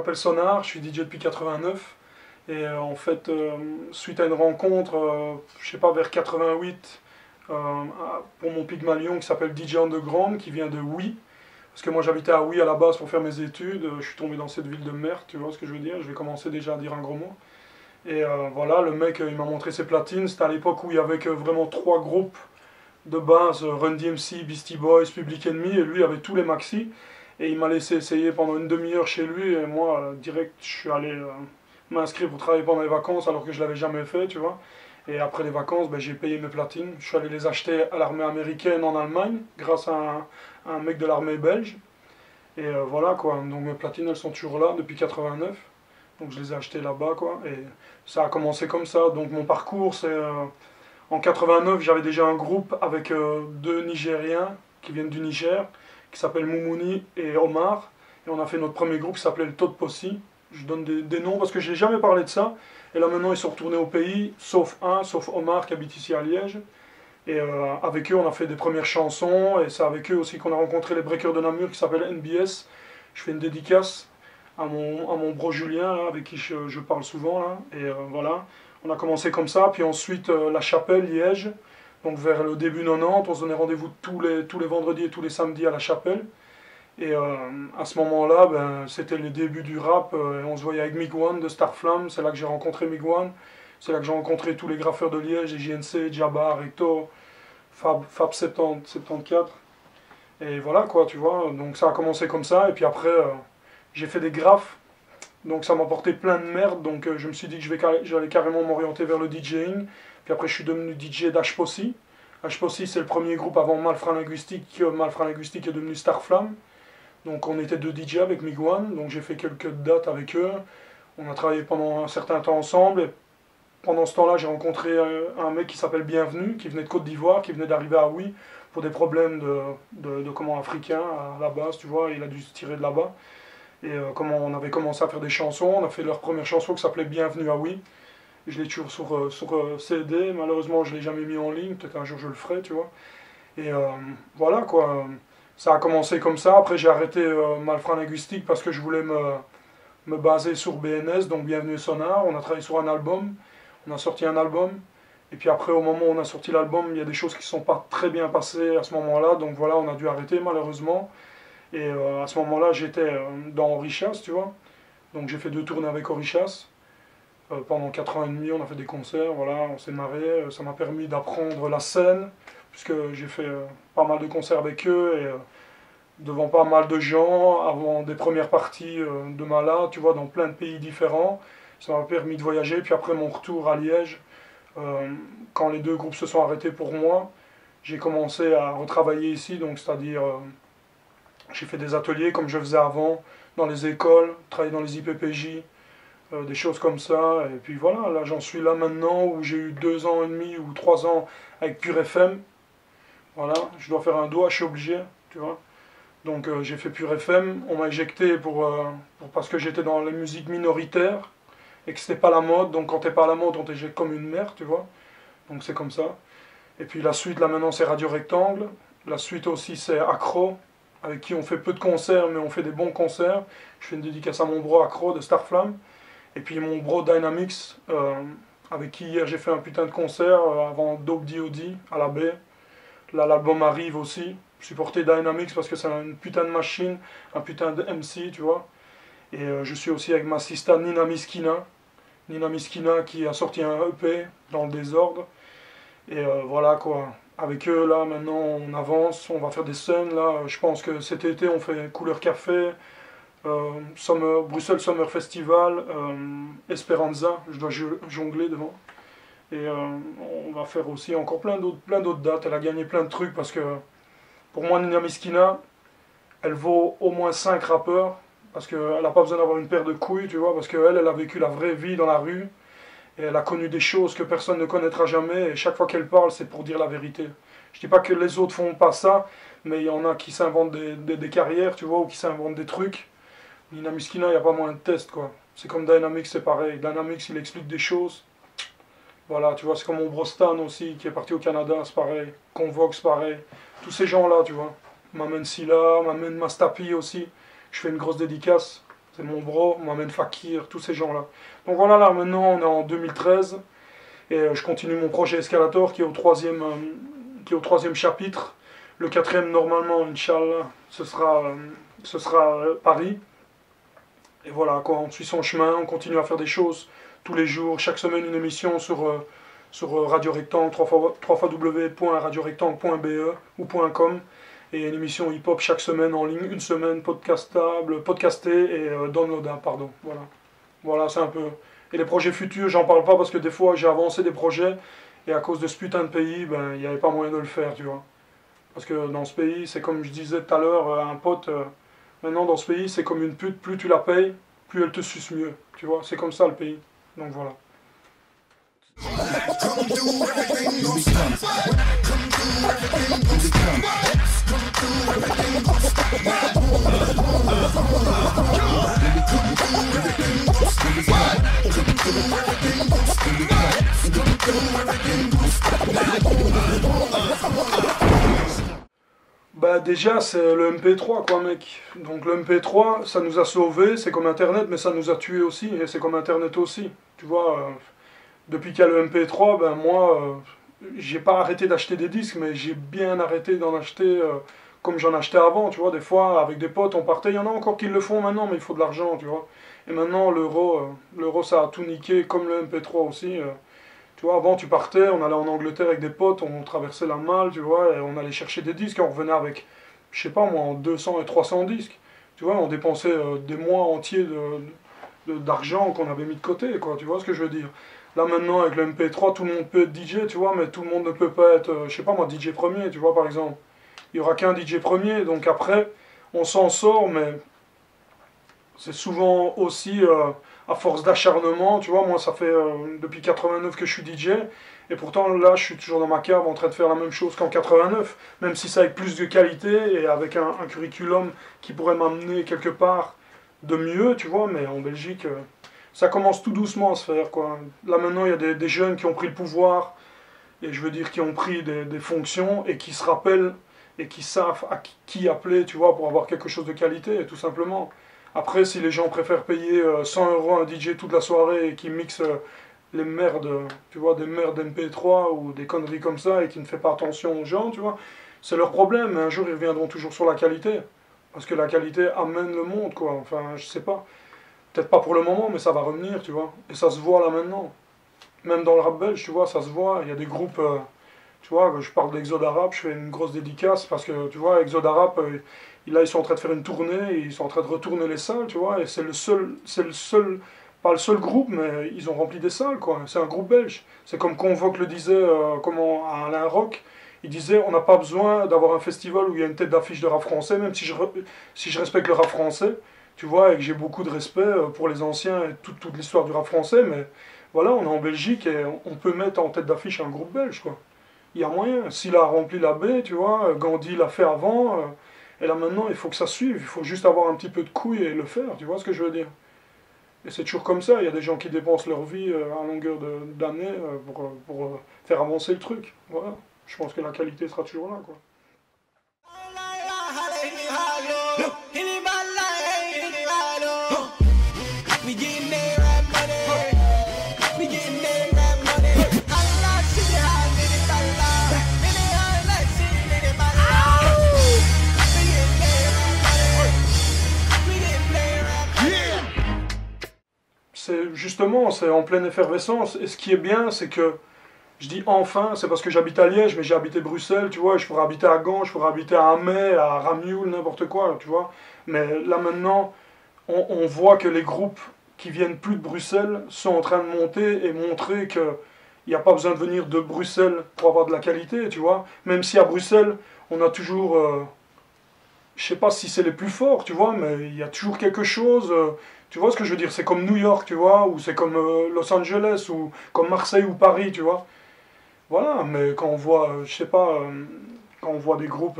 m'appelle Sonar, je suis DJ depuis 89. Et en fait, suite à une rencontre, je sais pas, vers 88, pour mon Pygmalion qui s'appelle DJ Underground, qui vient de Oui. Parce que moi j'habitais à Oui à la base pour faire mes études, je suis tombé dans cette ville de merde, tu vois ce que je veux dire, je vais commencer déjà à dire un gros mot. Et voilà, le mec il m'a montré ses platines, c'était à l'époque où il y avait que vraiment trois groupes de base, Run DMC, Beastie Boys, Public Enemy, et lui avait tous les maxi. Et il m'a laissé essayer pendant une demi-heure chez lui, et moi, direct, je suis allé m'inscrire pour travailler pendant les vacances, alors que je l'avais jamais fait, tu vois. Et après les vacances, ben, j'ai payé mes platines. Je suis allé les acheter à l'armée américaine en Allemagne, grâce à un mec de l'armée belge. Et voilà, quoi. Donc mes platines, elles sont toujours là depuis 89. Donc je les ai achetées là-bas, quoi. Et ça a commencé comme ça. Donc mon parcours, c'est... en 89, j'avais déjà un groupe avec deux Nigériens qui viennent du Niger, qui s'appellent Moumouni et Omar. Et on a fait notre premier groupe qui s'appelait le Todd Posse. Je donne des noms parce que je n'ai jamais parlé de ça. Et là maintenant, ils sont retournés au pays, sauf Omar qui habite ici à Liège. Et avec eux, on a fait des premières chansons. Et c'est avec eux aussi qu'on a rencontré les Breakers de Namur qui s'appellent NBS. Je fais une dédicace à mon bro Julien, là, avec qui je parle souvent. Là. Et voilà. On a commencé comme ça, puis ensuite La Chapelle, Liège, donc vers le début 90, on se donnait rendez-vous tous les vendredis et tous les samedis à La Chapelle. Et à ce moment-là, ben, c'était le début du rap, on se voyait avec Migwan de Starflame, c'est là que j'ai rencontré Migwan, c'est là que j'ai rencontré tous les graffeurs de Liège, les JNC, Jabba, Recto, Fab 70, 74. Et voilà quoi, tu vois, donc ça a commencé comme ça, et puis après, j'ai fait des graphes. Donc ça m'a porté plein de merde, donc je me suis dit que j'allais carrément m'orienter vers le DJing. Puis après je suis devenu DJ d'H-Posse. H-Posse c'est le premier groupe avant Malfrat Linguistique. Malfrat Linguistique est devenu Starflame. Donc on était deux DJ avec Migwan, donc j'ai fait quelques dates avec eux. On a travaillé pendant un certain temps ensemble. Et pendant ce temps-là j'ai rencontré un mec qui s'appelle Bienvenu, qui venait de Côte d'Ivoire, qui venait d'arriver à Oui pour des problèmes de comment africains à la base, tu vois, il a dû se tirer de là-bas. Et comment on avait commencé à faire des chansons, on a fait leur première chanson qui s'appelait Bienvenue à Oui. Je l'ai toujours sur CD, malheureusement je ne l'ai jamais mis en ligne, peut-être un jour je le ferai, tu vois. Et voilà quoi, ça a commencé comme ça. Après j'ai arrêté Malfrat Linguistique parce que je voulais me baser sur BNS, donc Bienvenue Sonar. On a travaillé sur un album, on a sorti un album. Et puis après, au moment où on a sorti l'album, il y a des choses qui ne sont pas très bien passées à ce moment-là, donc voilà, on a dû arrêter malheureusement. Et à ce moment-là, j'étais dans Orichas, tu vois. Donc j'ai fait 2 tournées avec Orichas. Pendant 4 ans et demi, on a fait des concerts, voilà, on s'est marré. Ça m'a permis d'apprendre la scène, puisque j'ai fait pas mal de concerts avec eux, et devant pas mal de gens, avant des premières parties de Mala, tu vois, dans plein de pays différents. Ça m'a permis de voyager. Puis après mon retour à Liège, quand les deux groupes se sont arrêtés pour moi, j'ai commencé à retravailler ici, donc c'est-à-dire... j'ai fait des ateliers comme je faisais avant, dans les écoles, travailler dans les IPPJ, des choses comme ça. Et puis voilà, là j'en suis là maintenant où j'ai eu 2 ans et demi ou 3 ans avec Pure FM. Voilà, je dois faire un doigt, je suis obligé, tu vois. Donc j'ai fait Pure FM, on m'a éjecté parce que j'étais dans la musique minoritaire et que c'était pas la mode. Donc quand t'es pas à la mode, on t'éjecte comme une merde, tu vois. Donc c'est comme ça. Et puis la suite, là maintenant, c'est Radio Rectangle. La suite aussi, c'est Accro, avec qui on fait peu de concerts, mais on fait des bons concerts. Je fais une dédicace à mon bro Accro de Starflame. Et puis mon bro Dynamix, avec qui hier j'ai fait un putain de concert avant Dope D.O.D. à la baie. Là, l'album arrive aussi. Supporter Dynamix parce que c'est une putain de machine, un putain de MC, tu vois. Et je suis aussi avec ma sista Nina Miskina. Nina Miskina qui a sorti un EP dans le désordre. Et voilà quoi. Avec eux, là, maintenant, on avance, on va faire des scènes, là. Je pense que cet été, on fait Couleur Café, Bruxelles Summer Festival, Esperanza, je dois jongler devant. Et on va faire aussi encore plein d'autres dates. Elle a gagné plein de trucs parce que, pour moi, Nina Miskina, elle vaut au moins 5 rappeurs. Parce qu'elle n'a pas besoin d'avoir une paire de couilles, tu vois, parce qu'elle, elle a vécu la vraie vie dans la rue. Et elle a connu des choses que personne ne connaîtra jamais. Et chaque fois qu'elle parle, c'est pour dire la vérité. Je dis pas que les autres font pas ça, mais il y en a qui s'inventent des carrières, tu vois, ou qui s'inventent des trucs. Nina Miskina, il n'y a pas moins de tests, quoi. C'est comme Dynamix, c'est pareil. Dynamix, il explique des choses. Voilà, tu vois, c'est comme mon Brostan aussi, qui est parti au Canada, c'est pareil. Convox, pareil. Tous ces gens-là, tu vois. M'amène Silla, m'amène Mastapi aussi. Je fais une grosse dédicace. c'est mon bro, Mohamed Fakir, tous ces gens-là. Donc voilà, là maintenant on est en 2013 et je continue mon projet Escalator qui est au troisième chapitre. Le quatrième normalement, Inch'Allah, ce sera Paris. Et voilà, quoi, on suit son chemin, on continue à faire des choses tous les jours, chaque semaine une émission sur Radio Rectangle, www.radiorectangle.be ou .com. Et une émission hip-hop chaque semaine en ligne, une semaine podcastée et downloadable, pardon. Voilà, voilà c'est un peu... Et les projets futurs, j'en parle pas parce que des fois j'ai avancé des projets et à cause de ce putain de pays, ben il n'y avait pas moyen de le faire, tu vois. Parce que dans ce pays, c'est comme je disais tout à l'heure à un pote, maintenant dans ce pays, c'est comme une pute, plus tu la payes, plus elle te suce mieux, tu vois. C'est comme ça le pays. Donc voilà. Bah déjà c'est le MP3 quoi mec. Donc le MP3 ça nous a sauvés, c'est comme Internet mais ça nous a tués aussi et c'est comme Internet aussi. Tu vois, depuis qu'il y a le MP3, ben moi j'ai pas arrêté d'acheter des disques mais j'ai bien arrêté d'en acheter comme j'en achetais avant, tu vois, des fois avec des potes on partait, il y en a encore qui le font maintenant mais il faut de l'argent, tu vois. Et maintenant l'euro ça a tout niqué comme le MP3 aussi. Tu vois, avant tu partais, on allait en Angleterre avec des potes, on traversait la malle, tu vois, et on allait chercher des disques et on revenait avec, je sais pas moi, en 200 et 300 disques. Tu vois, on dépensait des mois entiers d'argent qu'on avait mis de côté, quoi, tu vois ce que je veux dire. Là maintenant avec le MP3, tout le monde peut être DJ, tu vois, mais tout le monde ne peut pas être, je sais pas moi, DJ premier, tu vois, par exemple. Il n'y aura qu'un DJ premier, donc après, on s'en sort, mais c'est souvent aussi à force d'acharnement, tu vois, moi ça fait depuis 89 que je suis DJ, et pourtant là je suis toujours dans ma cave en train de faire la même chose qu'en 89, même si c'est avec plus de qualité et avec un curriculum qui pourrait m'amener quelque part de mieux, tu vois, mais en Belgique ça commence tout doucement à se faire, quoi. Là maintenant il y a des jeunes qui ont pris le pouvoir, et je veux dire qui ont pris des fonctions et qui se rappellent et qui savent à qui appeler, tu vois, pour avoir quelque chose de qualité, tout simplement. Après, si les gens préfèrent payer 100 € à un DJ toute la soirée et qui mixe les merdes, tu vois, des merdes MP3 ou des conneries comme ça et qui ne fait pas attention aux gens, tu vois, c'est leur problème, mais un jour ils reviendront toujours sur la qualité. Parce que la qualité amène le monde, quoi. Enfin, je sais pas. Peut-être pas pour le moment, mais ça va revenir, tu vois. Et ça se voit là maintenant. Même dans le rap belge, tu vois, ça se voit. Il y a des groupes, tu vois, je parle d'Exode Arabe, je fais une grosse dédicace parce que, tu vois, Exode Arabe, là, ils sont en train de faire une tournée, et ils sont en train de retourner les salles, tu vois, et c'est le seul, pas le seul groupe, mais ils ont rempli des salles, quoi. C'est un groupe belge. C'est comme Convoque le disait, comment, à Alain Rock, il disait, on n'a pas besoin d'avoir un festival où il y a une tête d'affiche de rap français, même si je respecte le rap français, tu vois, et que j'ai beaucoup de respect pour les anciens et toute l'histoire du rap français, mais voilà, on est en Belgique et on peut mettre en tête d'affiche un groupe belge, quoi. Il y a moyen. S'il a rempli la baie, tu vois, Gandhi l'a fait avant, et là maintenant, il faut que ça suive, il faut juste avoir un petit peu de couilles et le faire, tu vois ce que je veux dire. Et c'est toujours comme ça, il y a des gens qui dépensent leur vie à longueur d'années pour faire avancer le truc. Voilà, je pense que la qualité sera toujours là, quoi. Justement, c'est en pleine effervescence, et ce qui est bien, c'est que, je dis enfin, c'est parce que j'habite à Liège, mais j'ai habité Bruxelles, tu vois, je pourrais habiter à Gand, je pourrais habiter à Amay, à Ramioul, n'importe quoi, tu vois. Mais là maintenant, on voit que les groupes qui viennent plus de Bruxelles sont en train de monter et montrer qu'il n'y a pas besoin de venir de Bruxelles pour avoir de la qualité, tu vois. Même si à Bruxelles, on a toujours... je sais pas si c'est les plus forts, tu vois, mais il y a toujours quelque chose... tu vois ce que je veux dire? C'est comme New York, tu vois, ou c'est comme Los Angeles, ou comme Marseille ou Paris, tu vois. Voilà, mais quand on voit, je sais pas, quand on voit des groupes,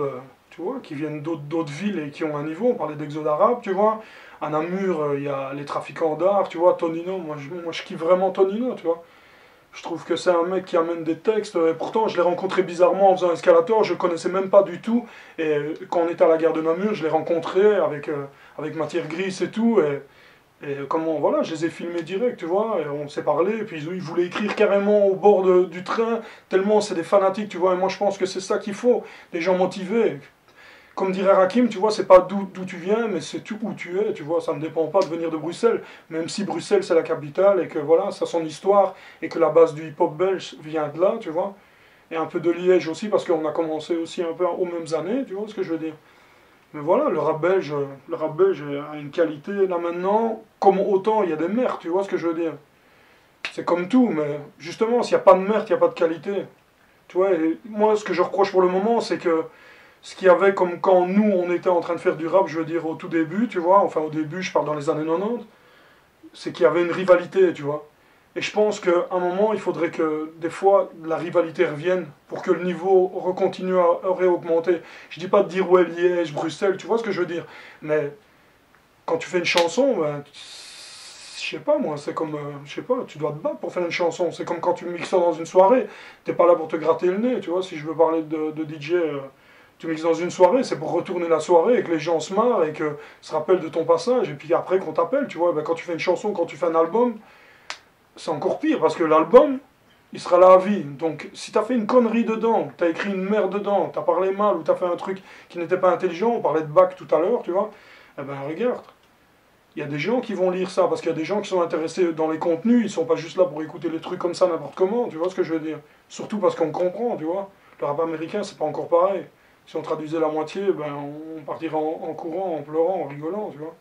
tu vois, qui viennent d'autres villes et qui ont un niveau, on parlait d'Exode Arabe, tu vois. À Namur, il y a les trafiquants d'art, tu vois, Tonino, moi je kiffe vraiment Tonino, tu vois. Je trouve que c'est un mec qui amène des textes, et pourtant je l'ai rencontré bizarrement en faisant Escalator, je le connaissais même pas du tout, et quand on était à la gare de Namur, je l'ai rencontré avec matière grise et tout, et Et comment, voilà, je les ai filmés direct, tu vois, et on s'est parlé, et puis ils voulaient écrire carrément au bord du train, tellement c'est des fanatiques, tu vois, et moi je pense que c'est ça qu'il faut, des gens motivés. Comme dirait Rakim, tu vois, c'est pas d'où tu viens, mais c'est où tu es, tu vois, ça ne dépend pas de venir de Bruxelles, même si Bruxelles c'est la capitale, et que voilà, ça a son histoire, et que la base du hip-hop belge vient de là, tu vois, et un peu de Liège aussi, parce qu'on a commencé aussi un peu aux mêmes années, tu vois ce que je veux dire. Mais voilà, le rap belge a une qualité là maintenant, comme autant il y a des merdes, tu vois ce que je veux dire. C'est comme tout, mais justement, s'il n'y a pas de merde, il n'y a pas de qualité. Tu vois, et moi, ce que je reproche pour le moment, c'est que ce qu'il y avait comme quand nous, on était en train de faire du rap, je veux dire, au tout début, tu vois, enfin au début, je parle dans les années 90, c'est qu'il y avait une rivalité, tu vois. Et je pense qu'à un moment, il faudrait que des fois la rivalité revienne pour que le niveau recontinue à réaugmenter. Je dis pas de dire ouais, Liège, Bruxelles, tu vois ce que je veux dire. Mais quand tu fais une chanson, ben, je sais pas moi, c'est comme, je sais pas, tu dois te battre pour faire une chanson. C'est comme quand tu mixes dans une soirée, t'es pas là pour te gratter le nez, tu vois. Si je veux parler de DJ, tu mixes dans une soirée, c'est pour retourner la soirée et que les gens se marrent et que se rappellent de ton passage et puis après qu'on t'appelle, tu vois. Ben, quand tu fais une chanson, quand tu fais un album, c'est encore pire parce que l'album, il sera là à vie. Donc si t'as fait une connerie dedans, t'as écrit une merde dedans, t'as parlé mal ou t'as fait un truc qui n'était pas intelligent, on parlait de bac tout à l'heure, tu vois, eh ben regarde. Il y a des gens qui vont lire ça, parce qu'il y a des gens qui sont intéressés dans les contenus, ils sont pas juste là pour écouter les trucs comme ça n'importe comment, tu vois ce que je veux dire. Surtout parce qu'on comprend, tu vois. Le rap américain, c'est pas encore pareil. Si on traduisait la moitié, ben on partirait en courant, en pleurant, en rigolant, tu vois.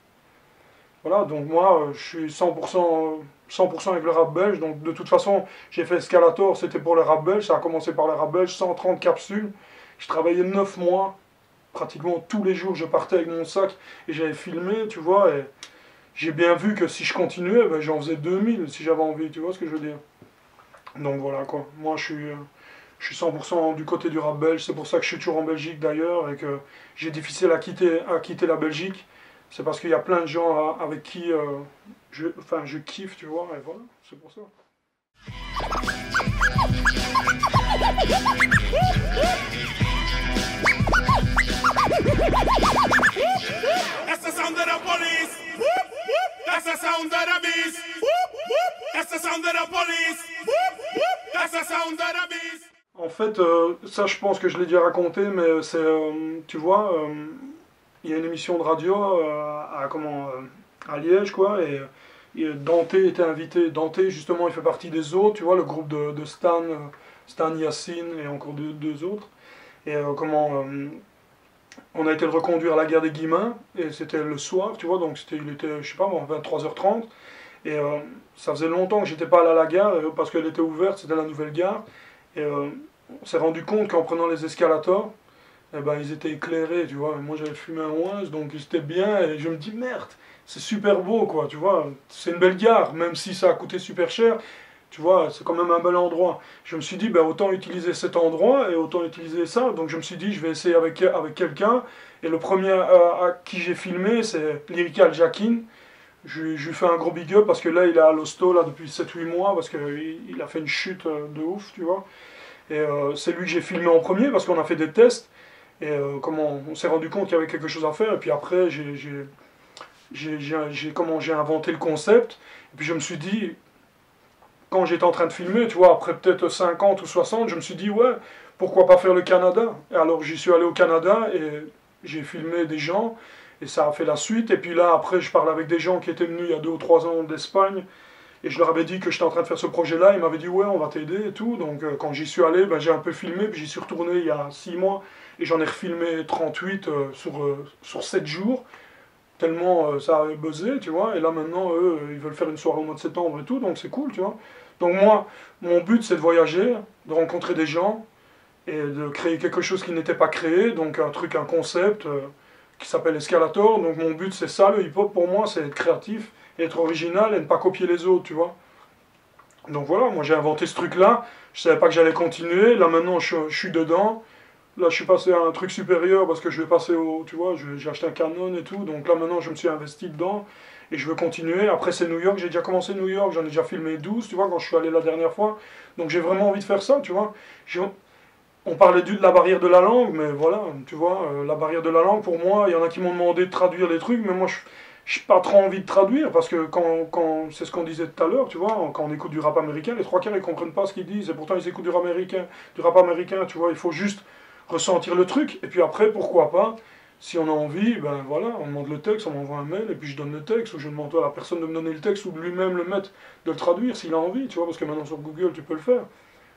Voilà, donc moi, je suis 100% avec le rap belge, donc de toute façon, j'ai fait Escalator, c'était pour le rap belge, ça a commencé par le rap belge, 130 capsules, je travaillais 9 mois, pratiquement tous les jours, je partais avec mon sac, et j'avais filmé, tu vois, et j'ai bien vu que si je continuais, ben, j'en faisais 2000 si j'avais envie, tu vois ce que je veux dire. Donc voilà quoi, moi je suis 100% du côté du rap belge, c'est pour ça que je suis toujours en Belgique d'ailleurs, et que j'ai difficile à quitter la Belgique, c'est parce qu'il y a plein de gens avec qui je kiffe, tu vois, et voilà, c'est pour ça. That's the sound of the police. That's the sound of the beast. That's the sound of the police. That's the sound of the beast. En fait, ça je pense que je l'ai déjà raconté, mais c'est, tu vois, il y a une émission de radio à Liège, quoi, et Dante était invité. Dante, justement, il fait partie des autres, tu vois, le groupe de Stan Yacine et encore deux autres. Et on a été le reconduire à la guerre des Guillemins, et c'était le soir, tu vois, donc il était, je sais pas, bon, 23h30, et ça faisait longtemps que j'étais pas allé à la gare, parce qu'elle était ouverte, c'était la nouvelle gare, et on s'est rendu compte qu'en prenant les escalators, eh ben, ils étaient éclairés, tu vois, et moi j'avais fumé un ouinze, donc c'était bien, et je me dis, merde, c'est super beau, quoi, tu vois, c'est une belle gare, même si ça a coûté super cher, tu vois, c'est quand même un bel endroit. Je me suis dit, ben, autant utiliser cet endroit et autant utiliser ça. Donc je me suis dit, je vais essayer avec quelqu'un. Et le premier à qui j'ai filmé, c'est Lyrical Jackin. Je lui fais un gros big up parce que là, il est à l'hosto là, depuis 7-8 mois parce qu'il a fait une chute de ouf, tu vois. Et c'est lui que j'ai filmé en premier parce qu'on a fait des tests. Et comment on s'est rendu compte qu'il y avait quelque chose à faire. Et puis après, j'ai inventé le concept. Et puis je me suis dit, quand j'étais en train de filmer, tu vois, après peut-être 50 ou 60, je me suis dit, ouais, pourquoi pas faire le Canada? Et alors j'y suis allé au Canada et j'ai filmé des gens et ça a fait la suite. Et puis là, après, je parle avec des gens qui étaient venus il y a 2 ou 3 ans d'Espagne et je leur avais dit que j'étais en train de faire ce projet-là. Ils m'avaient dit, ouais, on va t'aider et tout. Donc quand j'y suis allé, ben, j'ai un peu filmé, puis j'y suis retourné il y a 6 mois et j'en ai refilmé 38 sur 7 jours. Tellement ça a buzzé, tu vois, et là maintenant, eux, ils veulent faire une soirée au mois de septembre et tout, donc c'est cool, tu vois. Donc moi, mon but, c'est de voyager, de rencontrer des gens, et de créer quelque chose qui n'était pas créé, donc un truc, un concept qui s'appelle Escalator, donc mon but, c'est ça, le hip-hop, pour moi, c'est être créatif, et être original, et ne pas copier les autres, tu vois. Donc voilà, moi j'ai inventé ce truc-là, je savais pas que j'allais continuer, là maintenant, je suis dedans. Là, je suis passé à un truc supérieur parce que je vais passer tu vois, j'ai acheté un Canon et tout. Donc là, maintenant, je me suis investi dedans et je veux continuer. Après, c'est New York. J'ai déjà commencé New York. J'en ai déjà filmé 12, tu vois, quand je suis allé la dernière fois. Donc j'ai vraiment envie de faire ça, tu vois. On parlait de la barrière de la langue, mais voilà, tu vois, la barrière de la langue, pour moi, il y en a qui m'ont demandé de traduire les trucs, mais moi, j'ai pas trop envie de traduire, parce que quand c'est ce qu'on disait tout à l'heure, tu vois, quand on écoute du rap américain, les trois quarts ils comprennent pas ce qu'ils disent, et pourtant ils écoutent du rap américain, tu vois, il faut juste ressentir le truc, et puis après, pourquoi pas, si on a envie, ben voilà, on demande le texte, on m'envoie un mail, et puis je donne le texte, ou je demande à la personne de me donner le texte, ou de lui-même le mettre, de le traduire s'il a envie, tu vois, parce que maintenant sur Google tu peux le faire.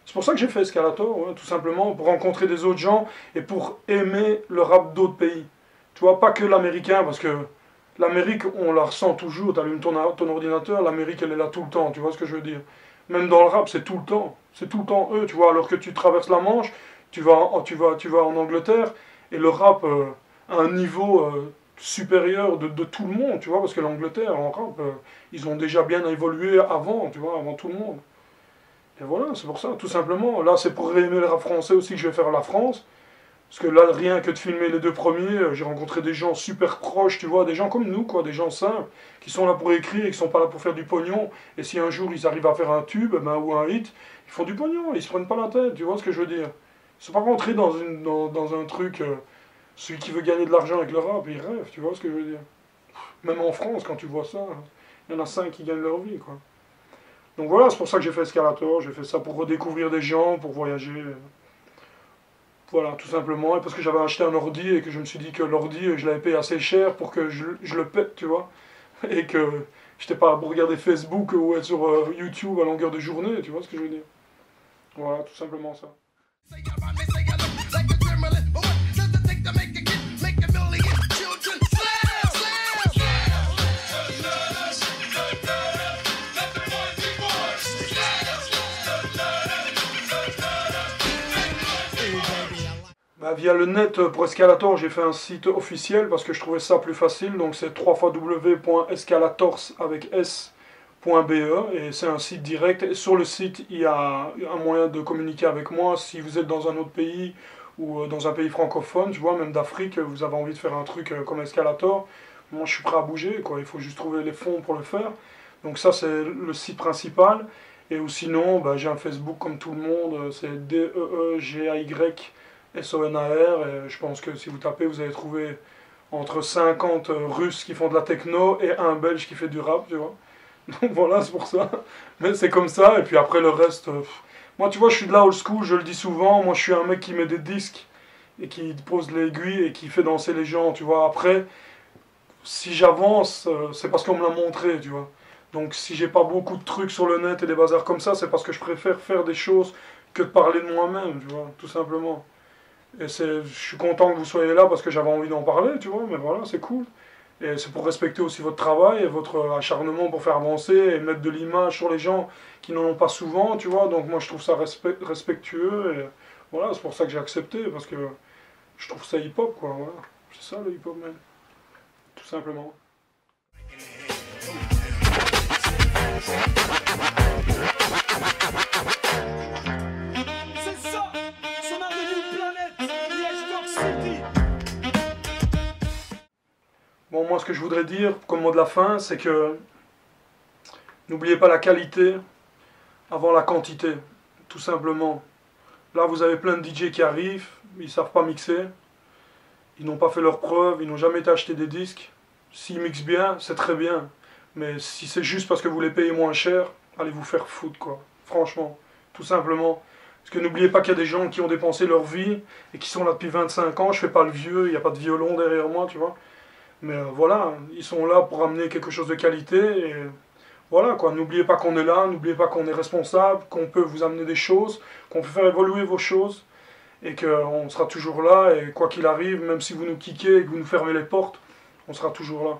C'est pour ça que j'ai fait Escalator, ouais, tout simplement, pour rencontrer des autres gens, et pour aimer le rap d'autres pays. Tu vois, pas que l'américain, parce que l'Amérique, on la ressent toujours, tu allumes ton ordinateur, l'Amérique, elle est là tout le temps, tu vois ce que je veux dire. Même dans le rap, c'est tout le temps eux, tu vois, alors que tu traverses la Manche, tu vas en Angleterre, et le rap a un niveau supérieur de tout le monde, tu vois, parce que l'Angleterre, en rap, ils ont déjà bien évolué avant, tu vois, avant tout le monde. Et voilà, c'est pour ça, tout simplement. Là, c'est pour aimer le rap français aussi que je vais faire la France. Parce que là, rien que de filmer les deux premiers, j'ai rencontré des gens super proches, tu vois, des gens comme nous, quoi, des gens simples, qui sont là pour écrire et qui sont pas là pour faire du pognon. Et si un jour ils arrivent à faire un tube, ben, ou un hit, ils font du pognon, ils se prennent pas la tête, tu vois ce que je veux dire. Ils sont pas rentrés dans un truc, celui qui veut gagner de l'argent avec le rap, il rêve, tu vois ce que je veux dire. Même en France, quand tu vois ça, il y en a 5 qui gagnent leur vie, quoi. Donc voilà, c'est pour ça que j'ai fait Escalator, j'ai fait ça pour redécouvrir des gens, pour voyager. Voilà, tout simplement, et parce que j'avais acheté un ordi et que je me suis dit que l'ordi, je l'avais payé assez cher pour que je le pète, tu vois. Et que j'étais pas pour regarder Facebook ou être sur YouTube à longueur de journée, tu vois ce que je veux dire. Voilà, tout simplement ça. Via le net pour Escalator, j'ai fait un site officiel parce que je trouvais ça plus facile. Donc c'est www.escalators avec s.be et c'est un site direct. Et sur le site, il y a un moyen de communiquer avec moi si vous êtes dans un autre pays ou dans un pays francophone, tu vois, même d'Afrique, vous avez envie de faire un truc comme Escalator. Moi, je suis prêt à bouger, quoi. Il faut juste trouver les fonds pour le faire. Donc ça, c'est le site principal. Et ou sinon, bah, j'ai un Facebook comme tout le monde. C'est DEEGAY. SONAR, et je pense que si vous tapez, vous allez trouver entre 50 Russes qui font de la techno et un Belge qui fait du rap, tu vois. Donc voilà, c'est pour ça. Mais c'est comme ça, et puis après le reste... Moi, tu vois, je suis de la old school, je le dis souvent, moi je suis un mec qui met des disques et qui pose l'aiguille et qui fait danser les gens, tu vois. Après, si j'avance, c'est parce qu'on me l'a montré, tu vois. Donc si j'ai pas beaucoup de trucs sur le net et des bazars comme ça, c'est parce que je préfère faire des choses que de parler de moi-même, tu vois, tout simplement. Et je suis content que vous soyez là parce que j'avais envie d'en parler, tu vois, mais voilà, c'est cool. Et c'est pour respecter aussi votre travail et votre acharnement pour faire avancer et mettre de l'image sur les gens qui n'en ont pas souvent, tu vois. Donc moi, je trouve ça respectueux et voilà, c'est pour ça que j'ai accepté parce que je trouve ça hip-hop, quoi, voilà. C'est ça le hip-hop, même. Tout simplement. Bon, moi, ce que je voudrais dire, comme mot de la fin, c'est que n'oubliez pas la qualité avant la quantité, tout simplement. Là, vous avez plein de DJ qui arrivent, ils ne savent pas mixer, ils n'ont pas fait leurs preuves, ils n'ont jamais été acheter des disques. S'ils mixent bien, c'est très bien, mais si c'est juste parce que vous les payez moins cher, allez vous faire foutre, quoi. Franchement, tout simplement. Parce que n'oubliez pas qu'il y a des gens qui ont dépensé leur vie et qui sont là depuis 25 ans, je fais pas le vieux, il n'y a pas de violon derrière moi, tu vois. Mais voilà, ils sont là pour amener quelque chose de qualité et voilà quoi, n'oubliez pas qu'on est là, n'oubliez pas qu'on est responsable, qu'on peut vous amener des choses, qu'on peut faire évoluer vos choses et qu'on sera toujours là et quoi qu'il arrive, même si vous nous kickez et que vous nous fermez les portes, on sera toujours là.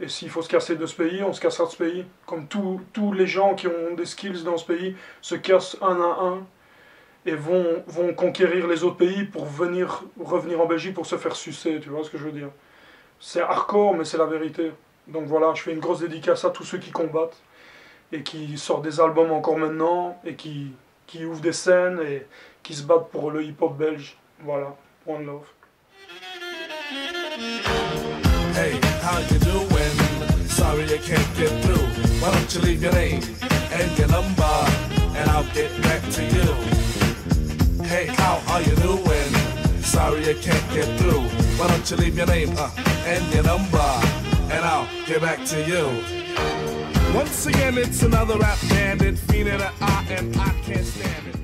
Et s'il faut se casser de ce pays, on se cassera de ce pays. Comme tous les gens qui ont des skills dans ce pays se cassent un à un et vont conquérir les autres pays pour revenir en Belgique pour se faire sucer, tu vois ce que je veux dire. C'est hardcore, mais c'est la vérité. Donc voilà, je fais une grosse dédicace à tous ceux qui combattent et qui sortent des albums encore maintenant et qui ouvrent des scènes et qui se battent pour le hip-hop belge. Voilà, one love. Hey, how you doing? Sorry I can't get through. Why don't you leave your name and your number and I'll get back to you. Hey, how are you doing? Sorry I can't get through. Why don't you leave your name and your number and I'll get back to you. Once again, it's another rap bandit, fiend in an eye, and I can't stand it.